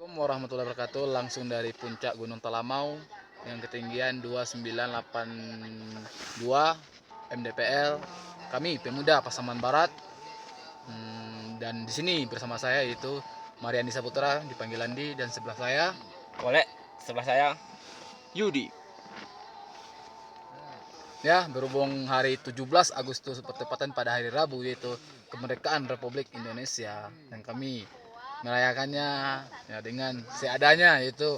Assalamualaikum warahmatullahi wabarakatuh. Langsung dari puncak Gunung Talamau yang ketinggian 2982 mdpl. Kami pemuda Pasaman Barat. Dan di sini bersama saya yaitu Mariandi Saputra dipanggil Andi, dan sebelah saya Oleh, sebelah saya Yudi. ya, berhubung hari 17 Agustus bertepatan pada hari Rabu, yaitu kemerdekaan Republik Indonesia, dan kami merayakannya ya dengan seadanya, yaitu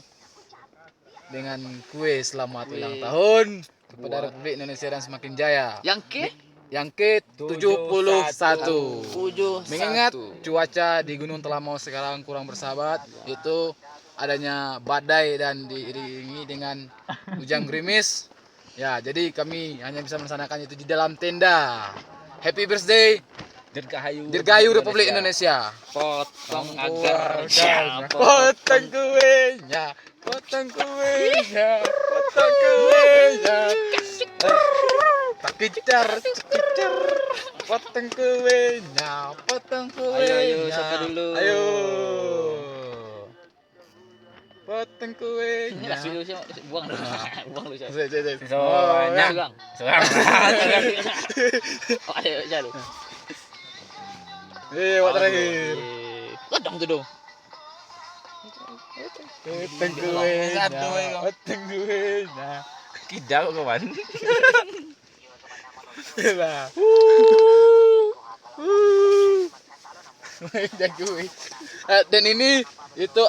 dengan kue selamat ulang tahun kepada Republik Indonesia dan semakin jaya yang ke-71. Mengingat cuaca di Gunung Telamau sekarang kurang bersahabat, itu adanya badai dan diiringi dengan hujan gerimis. Ya, jadi kami hanya bisa melaksanakan itu di dalam tenda. Happy birthday Dirgahayu Republik Indonesia. Potong agar Potong kuenya, potong kuenya, potong kuenya. Tak kejar, potong kuenya, potong kuenya. Ayo, siapa dulu? Ayo. Potong kuenya. Buang dulu. Buang dulu. Semuanya. Ayo, jalu. Wak terakhir. Ledang tuh dong. Potong kuenya, potong kuenya. Kidal kawan. Lah. Jagoin. Dan ini itu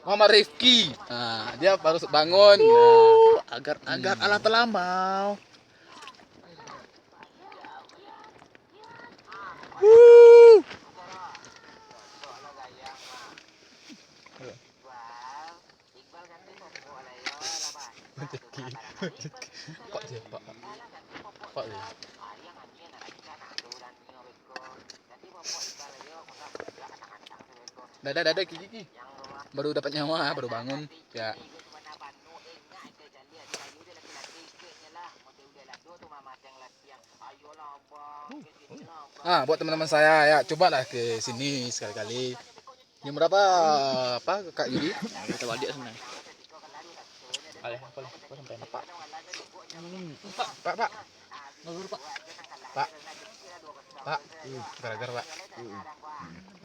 Muhammad Rifki. Nah, dia baru bangun. Nah, agar ala Talamau. Pak dia, Pak. Pak dia. Dadah Kiki. Baru dapat nyawa, baru bangun. Ya. Buat teman-teman saya ya, cobalah ke sini sekali-kali. Jam berapa Kak Yudi? Kita balik sana. Boleh sampai Pak. Pak. Nggak dulu, Pak. Pak. Gara-gara, Pak.